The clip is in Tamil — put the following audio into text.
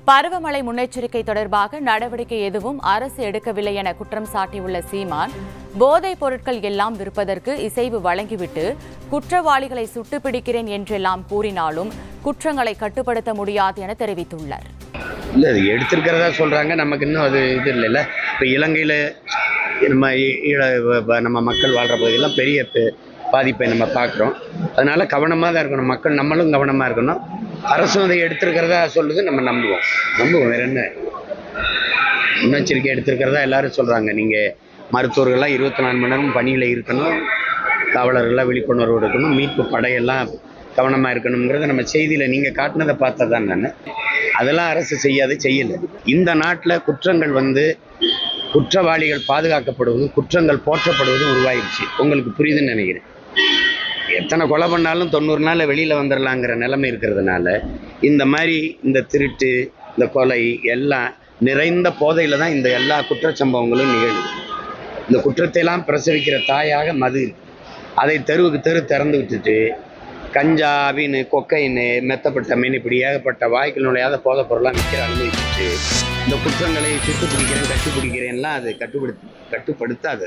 பருவமழை முன்னெச்சரிக்கை தொடர்பாக நடவடிக்கை எதுவும் அரசு எடுக்கவில்லை என குற்றம் சாட்டியுள்ள சீமான், போதைப் பொருட்கள் எல்லாம் விற்பதற்கு இசைவு வழங்கிவிட்டு குற்றவாளிகளை சுட்டுப்பிடிக்கிறேன் என்றெல்லாம் கூறினாலும் குற்றங்களை கட்டுப்படுத்த முடியாது என தெரிவித்துள்ளார். இல்லை, அது எடுத்திருக்கிறதா சொல்கிறாங்க. நமக்கு இன்னும் அது இது இல்லைல்ல. இப்போ இலங்கையில் நம்ம மக்கள் வாழ்கிற பகுதியெல்லாம் பெரிய பாதிப்பை நம்ம பார்க்குறோம். அதனால் கவனமாக தான் இருக்கணும். மக்கள் நம்மளும் கவனமாக இருக்கணும். அரசும் அதை எடுத்திருக்கிறதா சொல்லுது, நம்ம நம்புவோம். வேறு என்ன, முன்னெச்சரிக்கை எடுத்திருக்கிறதா எல்லாரும் சொல்கிறாங்க. நீங்கள் மருத்துவர்கள்லாம் 24 மணி நேரம் பணியில் இருக்கணும், காவலர்கள்லாம் விழிப்புணர்வு எடுக்கணும், மீட்பு படையெல்லாம் கவனமாக இருக்கணுங்கிறத நம்ம செய்தியில் நீங்கள் காட்டினதை பார்த்தா தான் நான். அதெல்லாம் அரசு செய்யலை. இந்த நாட்டில் குற்றங்கள் குற்றவாளிகள் பாதுகாக்கப்படுவதும் குற்றங்கள் போற்றப்படுவதும் உருவாயிடுச்சு. உங்களுக்கு புரியுதுன்னு நினைக்கிறேன். எத்தனை கொலை பண்ணாலும் 90 நாளில் வெளியில் வந்துடலாங்கிற நிலைமை இருக்கிறதுனால இந்த மாதிரி இந்த திருட்டு, இந்த கொலை எல்லாம் நிறைந்த போதையில் தான் இந்த எல்லா குற்றச்சம்பவங்களும் நிகழுது. இந்த குற்றத்தையெல்லாம் பிரசவிக்கிற தாயாக மது. அதை தெருவுக்கு திறந்து விட்டுட்டு கஞ்சா, அபின், கொக்கைன்னு, மெத்தப்பட்ட இப்படி ஏகப்பட்ட வாய்க்குள் நுழையாத போதைப் பொருளாக விற்கிற அனுமதிச்சுட்டு இந்த குற்றங்களை சுட்டுப்பிடிக்கிறேன் கட்டுப்பிடிக்கிறேன்லாம் அது கட்டுப்படுத்தாது.